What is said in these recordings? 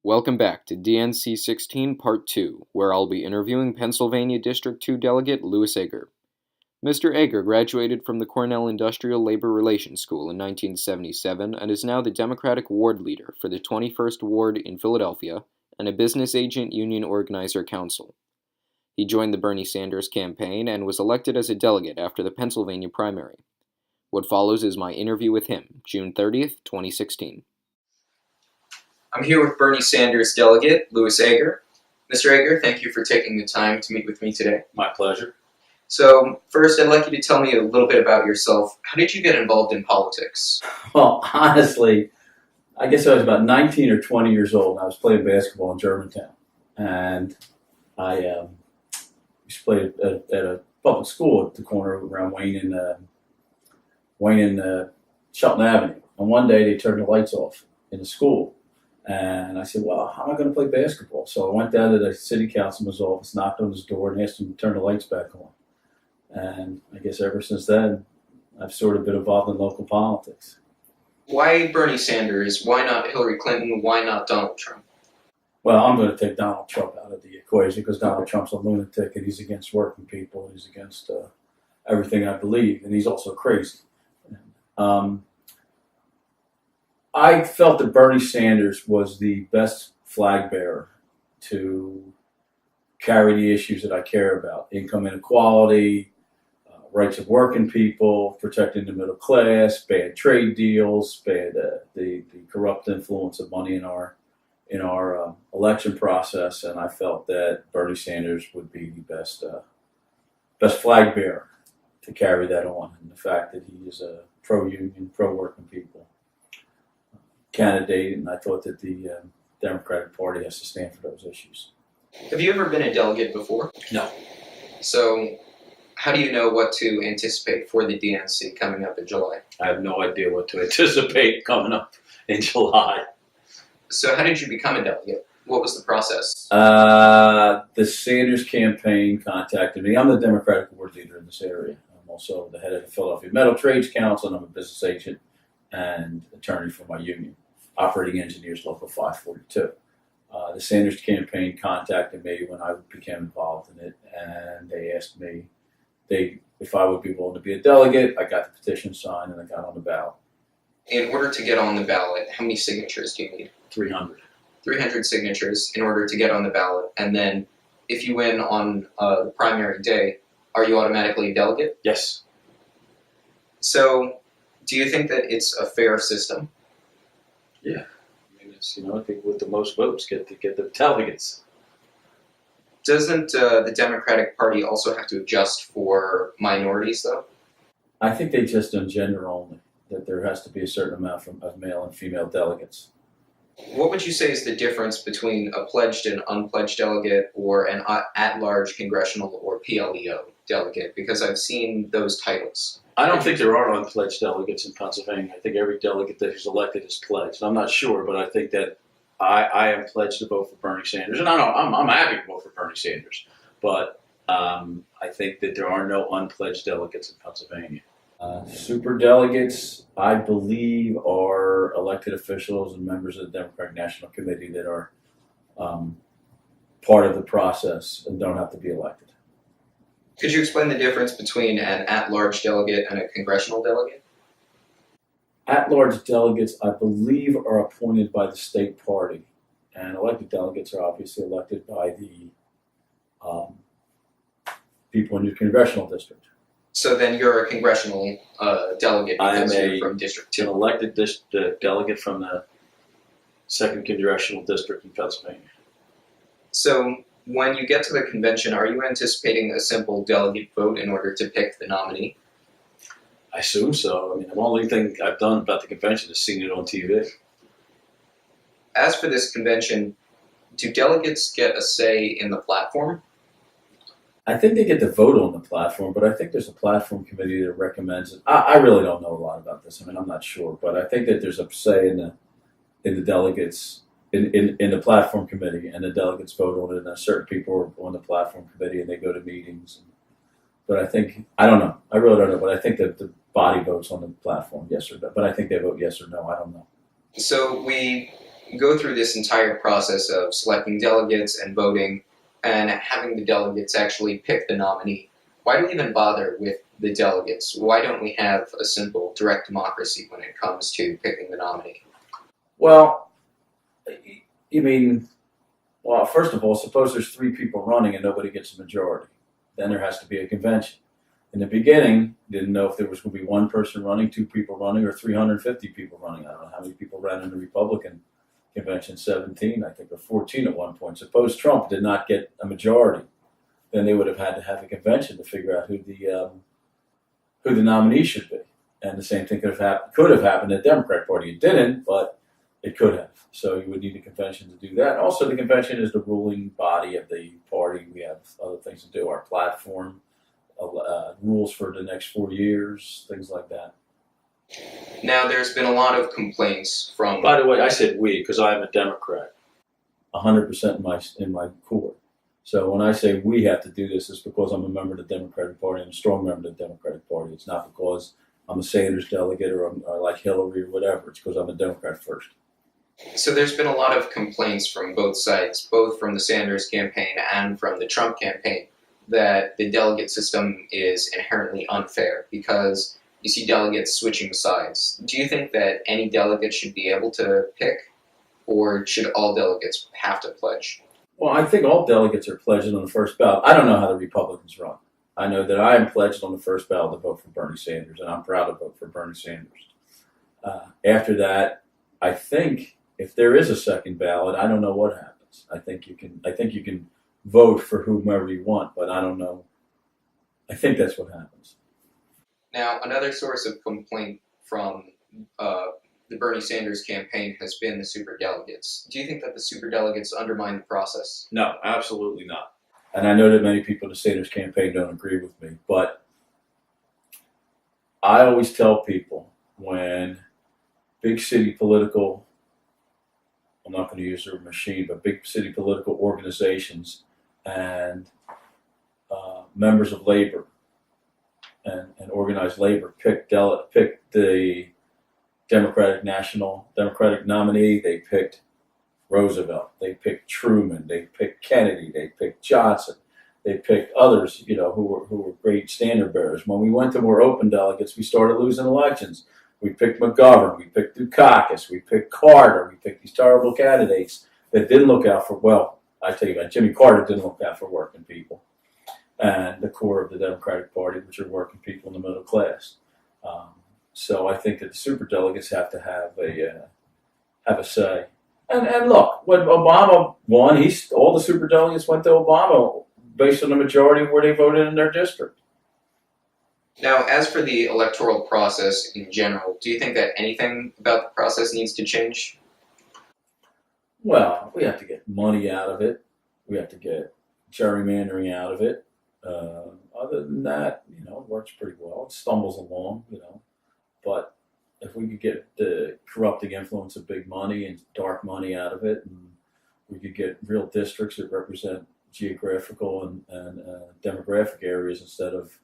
Welcome back to DNC 16 Part 2, where I'll be interviewing Pennsylvania District 2 Delegate Louis Agre. Mr. Agre graduated from the Cornell Industrial Labor Relations School in 1977 and is now the Democratic Ward Leader for the 21st Ward in Philadelphia and a Business Agent Union Organizer Council. He joined the Bernie Sanders campaign and was elected as a delegate after the Pennsylvania primary. What follows is my interview with him, June 30th, 2016. I'm here with Bernie Sanders delegate, Louis Agre. Mr. Agre, thank you for taking the time to meet with me today. My pleasure. So, first, I'd like you to tell me a little bit about yourself. How did you get involved in politics? Well, honestly, I guess I was about 19 or 20 years old, and I was playing basketball in Germantown. And I used to play at a public school at the corner around Wayne and Shelton Avenue. And one day, they turned the lights off in the school. And I said, well, how am I going to play basketball? So I went down to the city councilman's office, knocked on his door, and asked him to turn the lights back on. And I guess ever since then, I've sort of been involved in local politics. Why Bernie Sanders? Why not Hillary Clinton? Why not Donald Trump? Well, I'm going to take Donald Trump out of the equation because Donald Trump's a lunatic and he's against working people. He's against everything I believe, and he's also crazy. I felt that Bernie Sanders was the best flag bearer to carry the issues that I care about: income inequality, rights of working people, protecting the middle class, bad trade deals, bad the corrupt influence of money in our election process. And I felt that Bernie Sanders would be the best flag bearer to carry that on, and the fact that he is a pro-union, pro-working people candidate, and I thought that the Democratic Party has to stand for those issues. Have you ever been a delegate before? No. So, how do you know what to anticipate for the DNC coming up in July? I have no idea what to anticipate coming up in July. So, how did you become a delegate? What was the process? The Sanders campaign contacted me. I'm the Democratic Ward Leader in this area. I'm also the head of the Philadelphia Metal Trades Council, and I'm a business agent and attorney for my union, Operating Engineers Local 542. The Sanders campaign contacted me when I became involved in it, and they asked me if I would be willing to be a delegate. I got the petition signed, and I got on the ballot. In order to get on the ballot, how many signatures do you need? 300. 300 signatures in order to get on the ballot, and then if you win on the primary day, are you automatically a delegate? Yes. So, do you think that it's a fair system? Yeah. I mean, it's, I think with the most votes get the delegates. Doesn't the Democratic Party also have to adjust for minorities, though? I think they just on gender only, that there has to be a certain amount of male and female delegates. What would you say is the difference between a pledged and unpledged delegate or an at-large congressional or PLEO delegate? Because I've seen those titles. I don't think there are unpledged delegates in Pennsylvania. I think every delegate that is elected is pledged. I'm not sure, but I think that I am pledged to vote for Bernie Sanders. And I'm happy to vote for Bernie Sanders. But I think that there are no unpledged delegates in Pennsylvania. Super delegates, I believe, are elected officials and members of the Democratic National Committee that are part of the process and don't have to be elected. Could you explain the difference between an at-large delegate and a congressional delegate? At-large delegates, I believe, are appointed by the state party, and elected delegates are obviously elected by the people in your congressional district. So then you're a congressional delegate because you're from District 2. An elected delegate from the 2nd Congressional District in Pennsylvania. So when you get to the convention, are you anticipating a simple delegate vote in order to pick the nominee? I assume so. I mean, the only thing I've done about the convention is seen it on TV. As for this convention, do delegates get a say in the platform? I think they get to vote on the platform, but I think there's a platform committee that recommends it. I really don't know a lot about this. I mean, I'm not sure, but I think that there's a say in the delegates in the platform committee, and the delegates vote on it, and certain people are on the platform committee and they go to meetings. But I don't know. I really don't know, but I think that the body votes on the platform, yes or no. But I think they vote yes or no. I don't know. So we go through this entire process of selecting delegates and voting and having the delegates actually pick the nominee, why do we even bother with the delegates? Why don't we have a simple direct democracy when it comes to picking the nominee? Well, you mean, well, first of all, suppose there's 3 people running and nobody gets a majority. Then there has to be a convention. In the beginning, didn't know if there was going to be 1 person running, 2 people running, or 350 people running. I don't know how many people ran in the Republican convention, 17, I think, or 14 at one point. Suppose Trump did not get a majority, then they would have had to have a convention to figure out who the nominee should be. And the same thing could have happened in the Democratic Party. It didn't, but it could have. So you would need a convention to do that. Also, the convention is the ruling body of the party. We have other things to do, our platform, rules for the next 4 years, things like that. Now, there's been a lot of complaints from... By the way, I said we because I am a Democrat. 100% in my core. So when I say we have to do this, it's because I'm a member of the Democratic Party. I'm a strong member of the Democratic Party. It's not because I'm a Sanders delegate or I'm like Hillary or whatever. It's because I'm a Democrat first. So there's been a lot of complaints from both sides, both from the Sanders campaign and from the Trump campaign, that the delegate system is inherently unfair because you see delegates switching sides. Do you think that any delegate should be able to pick, or should all delegates have to pledge? Well, I think all delegates are pledged on the first ballot. I don't know how the Republicans run. I know that I am pledged on the first ballot to vote for Bernie Sanders, and I'm proud to vote for Bernie Sanders. After that, I think if there is a second ballot, I don't know what happens. I think you can vote for whomever you want, but I don't know. I think that's what happens. Now, another source of complaint from the Bernie Sanders campaign has been the superdelegates. Do you think that the superdelegates undermine the process? No, absolutely not. And I know that many people in the Sanders campaign don't agree with me, but I always tell people when big city political, I'm not going to use the word machine, but big city political organizations and members of labor and organized labor pick the Democratic nominee. They picked Roosevelt. They picked Truman. They picked Kennedy. They picked Johnson. They picked others, who were great standard bearers. When we went to more open delegates, we started losing elections. We picked McGovern. We picked Dukakis. We picked Carter. We picked these terrible candidates that didn't look out for, well, I tell you what, Jimmy Carter didn't look out for working people and the core of the Democratic Party, which are working people in the middle class. So I think that the superdelegates have to have a say. And look, when Obama won, all the superdelegates went to Obama based on the majority of where they voted in their district. Now, as for the electoral process in general, do you think that anything about the process needs to change? Well, we have to get money out of it. We have to get gerrymandering out of it. Other than that, it works pretty well. It stumbles along, But if we could get the corrupting influence of big money and dark money out of it, and we could get real districts that represent geographical and demographic areas instead of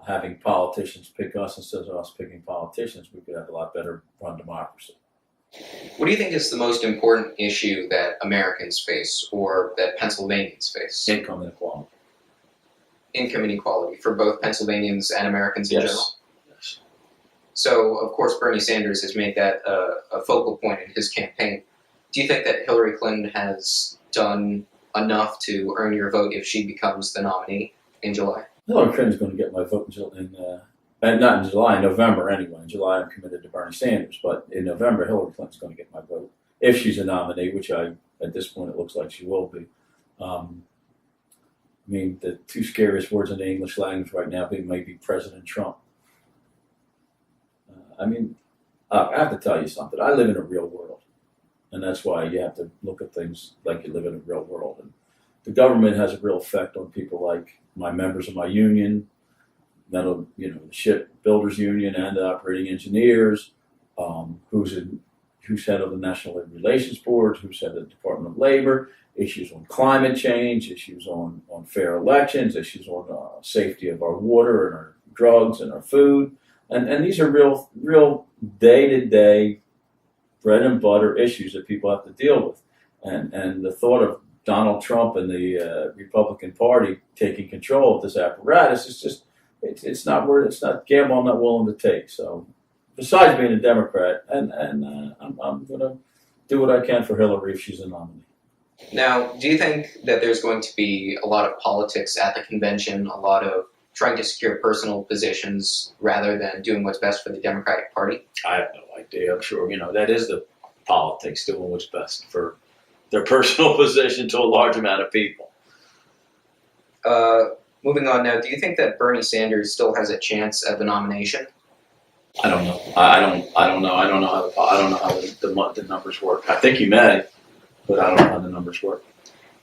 having politicians pick us instead of us picking politicians, we could have a lot better run democracy. What do you think is the most important issue that Americans face or that Pennsylvanians face? Income inequality. Income inequality for both Pennsylvanians and Americans in general? Yes. So, of course, Bernie Sanders has made that a focal point in his campaign. Do you think that Hillary Clinton has done enough to earn your vote if she becomes the nominee in July? Hillary Clinton's going to get my vote not in July, in November anyway. In July, I'm committed to Bernie Sanders, but in November, Hillary Clinton's going to get my vote if she's a nominee, which at this point, it looks like she will be. The 2 scariest words in the English language right now might be President Trump. I have to tell you something. I live in a real world, and that's why you have to look at things like you live in a real world. And the government has a real effect on people like my members of my union, the shipbuilders union and the operating engineers, who's head of the National Labor Relations Board, who's head of the Department of Labor, issues on climate change, issues on fair elections, issues on safety of our water and our drugs and our food. And these are real day-to-day bread and butter issues that people have to deal with. And the thought of Donald Trump and the Republican Party taking control of this apparatus is just, it's not gamble I'm not willing to take. So besides being a Democrat, and I'm going to do what I can for Hillary if she's a nominee. Now, do you think that there's going to be a lot of politics at the convention, a lot of trying to secure personal positions rather than doing what's best for the Democratic Party? I have no idea. I'm sure, that is the politics, doing what's best for their personal position to a large amount of people. Moving on now, do you think that Bernie Sanders still has a chance at the nomination? I don't know. I don't know. I don't know how the numbers work. I think he may, but I don't know how the numbers work.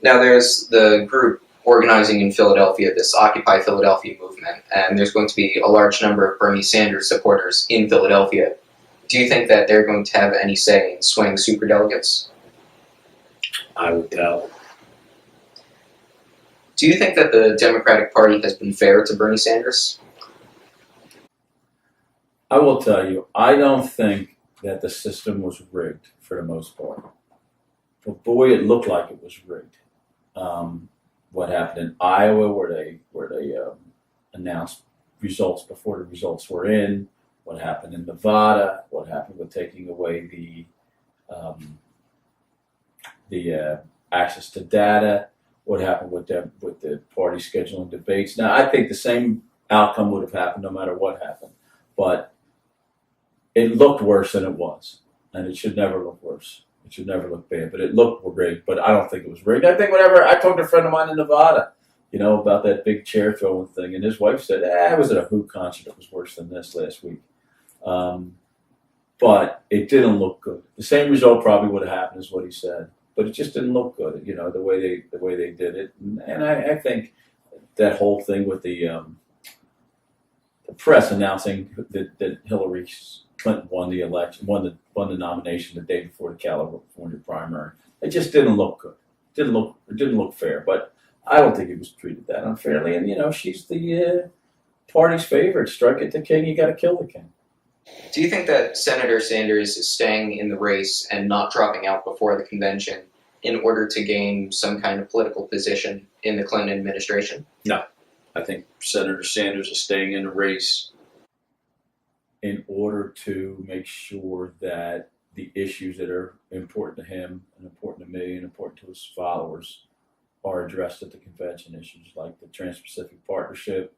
Now, there's the group organizing in Philadelphia, this Occupy Philadelphia movement, and there's going to be a large number of Bernie Sanders supporters in Philadelphia. Do you think that they're going to have any say in swaying superdelegates? I would doubt. Do you think that the Democratic Party has been fair to Bernie Sanders? I will tell you, I don't think that the system was rigged for the most part. But boy, it looked like it was rigged. What happened in Iowa, where they announced results before the results were in? What happened in Nevada? What happened with taking away the access to data? What happened with the party scheduling debates? Now, I think the same outcome would have happened no matter what happened, but it looked worse than it was, and it should never look worse. It should never look bad, but it looked rigged. But I don't think it was rigged. I think I talked to a friend of mine in Nevada, about that big chair throwing thing, and his wife said, I was at a Who concert that was worse than this last week. But it didn't look good. The same result probably would have happened, is what he said, but it just didn't look good. The way they did it, and I think that whole thing with the press announcing that Hillary Clinton won the election, won the nomination the day before the California primary. It just didn't look good. It didn't look fair. But I don't think he was treated that unfairly. And she's the party's favorite. Strike at the king, you got to kill the king. Do you think that Senator Sanders is staying in the race and not dropping out before the convention in order to gain some kind of political position in the Clinton administration? No. I think Senator Sanders is staying in the race in order to make sure that the issues that are important to him and important to me and important to his followers are addressed at the convention. Issues like the Trans-Pacific Partnership,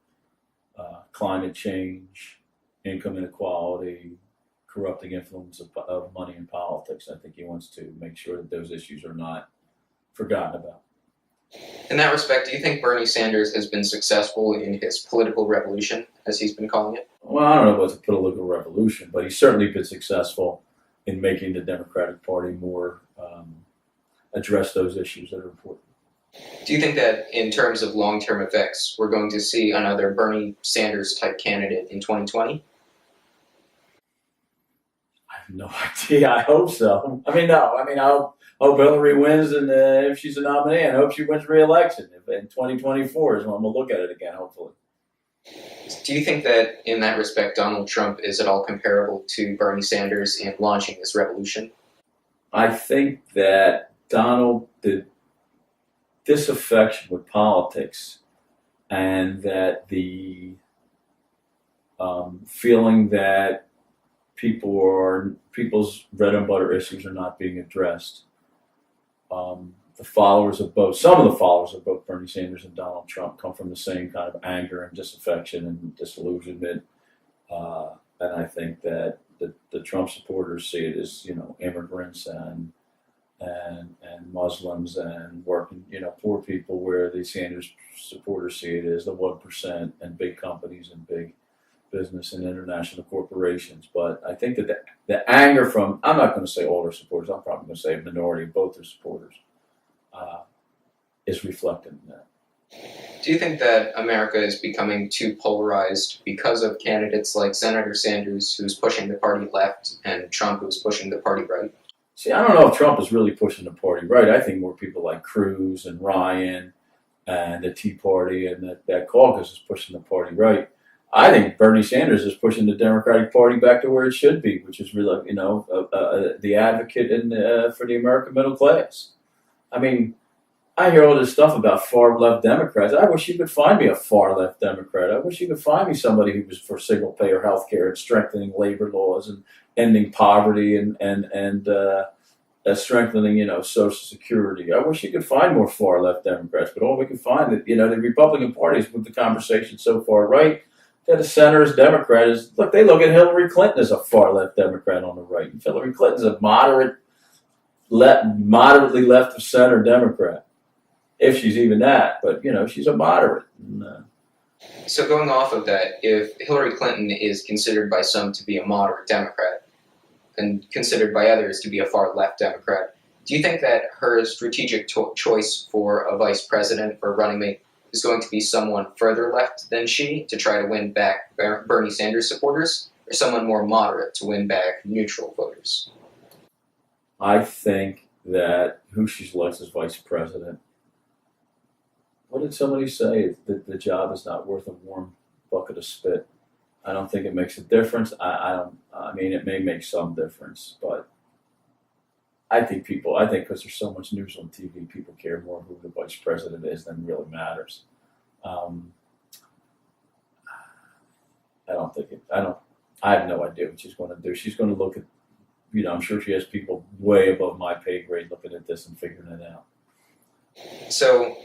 climate change, income inequality, corrupting influence of money in politics. I think he wants to make sure that those issues are not forgotten about. In that respect, do you think Bernie Sanders has been successful in his political revolution, as he's been calling it? Well, I don't know about the political revolution, but he's certainly been successful in making the Democratic Party more address those issues that are important. Do you think that in terms of long-term effects, we're going to see another Bernie Sanders-type candidate in 2020? I have no idea. I hope so. I hope Hillary wins, and if she's a nominee, I hope she wins re-election. In 2024 is when we'll look at it again, hopefully. Do you think that, in that respect, Donald Trump is at all comparable to Bernie Sanders in launching this revolution? I think that Donald, the disaffection with politics, and that the feeling that people's bread and butter issues are not being addressed. Some of the followers of both Bernie Sanders and Donald Trump come from the same kind of anger and disaffection and disillusionment. And I think that the Trump supporters see it as, immigrants and Muslims and working, poor people, where the Sanders supporters see it as the 1% and big companies and big business and international corporations. But I think that the anger from, I'm not going to say all their supporters, I'm probably going to say a minority of both their supporters, is reflected in that. Do you think that America is becoming too polarized because of candidates like Senator Sanders, who's pushing the party left, and Trump, who's pushing the party right? See, I don't know if Trump is really pushing the party right. I think more people like Cruz and Ryan and the Tea Party and that caucus is pushing the party right. I think Bernie Sanders is pushing the Democratic Party back to where it should be, which is really, the advocate for the American middle class. I mean, I hear all this stuff about far left Democrats. I wish you could find me a far left Democrat. I wish you could find me somebody who was for single payer health care and strengthening labor laws and ending poverty and strengthening, Social Security. I wish you could find more far left Democrats, but all we can find is, the Republican Party has moved the conversation so far right that the centrist Democrat is, they look at Hillary Clinton as a far left Democrat on the right. And Hillary Clinton's a moderately left of center Democrat, if she's even that. But, she's a moderate. So going off of that, if Hillary Clinton is considered by some to be a moderate Democrat and considered by others to be a far left Democrat, do you think that her strategic choice for a vice president or running mate is going to be someone further left than she to try to win back Bernie Sanders supporters, or someone more moderate to win back neutral voters? I think that who she selects as vice president, what did somebody say? That the job is not worth a warm bucket of spit. I don't think it makes a difference. I mean, it may make some difference, but I think because there's so much news on TV, people care more who the vice president is than really matters. I have no idea what she's going to do. She's going to look at, I'm sure she has people way above my pay grade looking at this and figuring it out. So,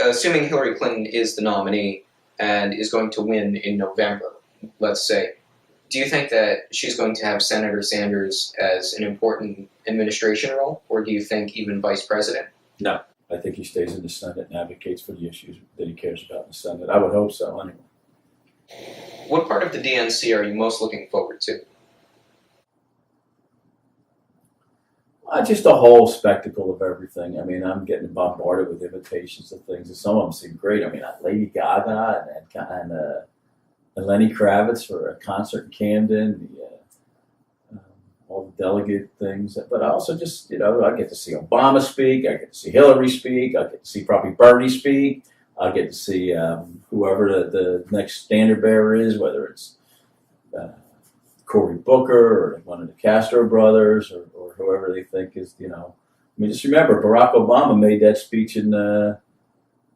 assuming Hillary Clinton is the nominee and is going to win in November, let's say, do you think that she's going to have Senator Sanders as an important administration role, or do you think even vice president? No. I think he stays in the Senate and advocates for the issues that he cares about in the Senate. I would hope so, anyway. What part of the DNC are you most looking forward to? Just the whole spectacle of everything. I mean, I'm getting bombarded with invitations to things, and some of them seem great. I mean, Lady Gaga and Lenny Kravitz for a concert in Camden, all the delegate things. But I also just, I get to see Obama speak, I get to see Hillary speak, I get to see probably Bernie speak, I get to see whoever the next standard bearer is, whether it's Cory Booker or one of the Castro brothers or whoever they think is, I mean, just remember, Barack Obama made that speech in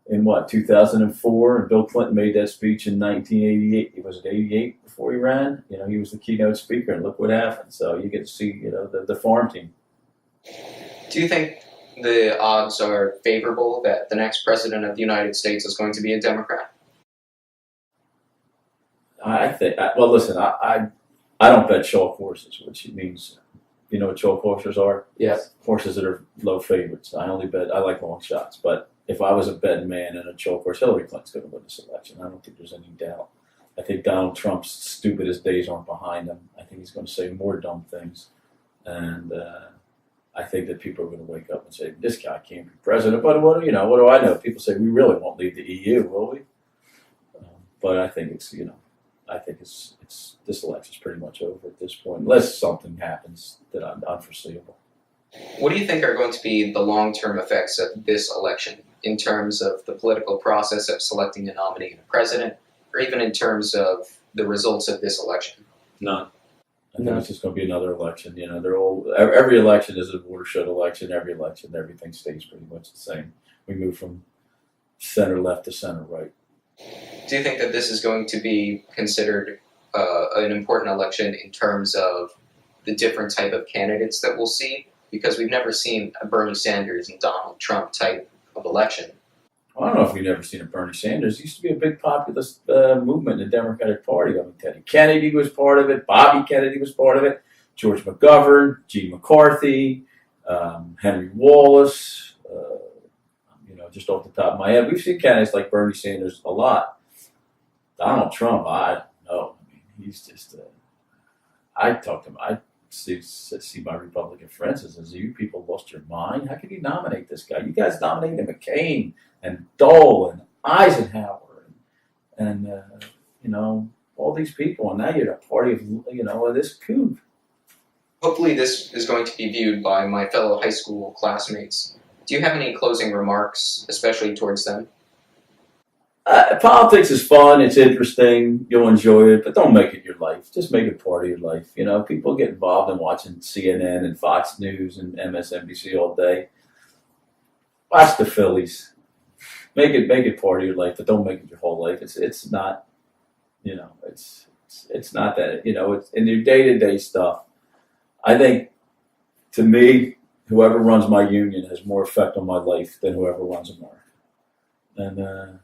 2004, and Bill Clinton made that speech in 1988. Was it 88 before he ran? He was the keynote speaker, and look what happened. So you get to see, the farm team. Do you think the odds are favorable that the next president of the United States is going to be a Democrat? I think, well, listen, I don't bet chalk horses, which means, you know what chalk horses are? Yes. Horses that are low favorites. I like long shots, but if I was a betting man and a chalk horse, Hillary Clinton's going to win this election. I don't think there's any doubt. I think Donald Trump's stupidest days aren't behind him. I think he's going to say more dumb things. And I think that people are going to wake up and say, this guy can't be president. But what do I know? People say, we really won't leave the EU, will we? But I think it's this election's pretty much over at this point, unless something happens that unforeseeable. What do you think are going to be the long-term effects of this election in terms of the political process of selecting a nominee and a president, or even in terms of the results of this election? None. I think it's just going to be another election. Every election is a watershed election. Every election, everything stays pretty much the same. We move from center left to center right. Do you think that this is going to be considered an important election in terms of the different type of candidates that we'll see? Because we've never seen a Bernie Sanders and Donald Trump type of election. Well, I don't know if we've never seen a Bernie Sanders. It used to be a big populist movement in the Democratic Party. I mean, Teddy Kennedy was part of it. Bobby Kennedy was part of it. George McGovern, Gene McCarthy, Henry Wallace. Just off the top of my head, we've seen candidates like Bernie Sanders a lot. Donald Trump, I don't know. I mean, he's just. I talk to him. I see my Republican friends and says, "You people lost your mind. How could you nominate this guy? You guys nominated McCain and Dole and Eisenhower and all these people, and now you're a party of this coup." Hopefully, this is going to be viewed by my fellow high school classmates. Do you have any closing remarks, especially towards them? Politics is fun. It's interesting. You'll enjoy it, but don't make it your life. Just make it part of your life. You know, people get involved in watching CNN and Fox News and MSNBC all day. Watch the Phillies. Make it part of your life, but don't make it your whole life. It's not. You know, it's not that. You know, it's in your day-to-day stuff. I think, to me, whoever runs my union has more effect on my life than whoever runs a market. And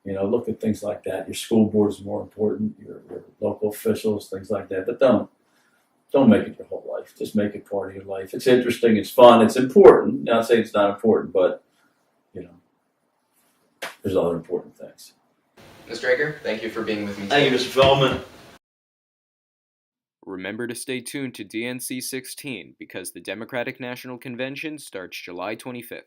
you know, look at things like that. Your school board is more important. Your local officials, things like that. But don't make it your whole life. Just make it part of your life. It's interesting. It's fun. It's important. Not saying it's not important, but you know, there's other important things. Mr. Agre, thank you for being with me today. Thank you, Mr. Feldman. Remember to stay tuned to DNC 16 because the Democratic National Convention starts July 25th.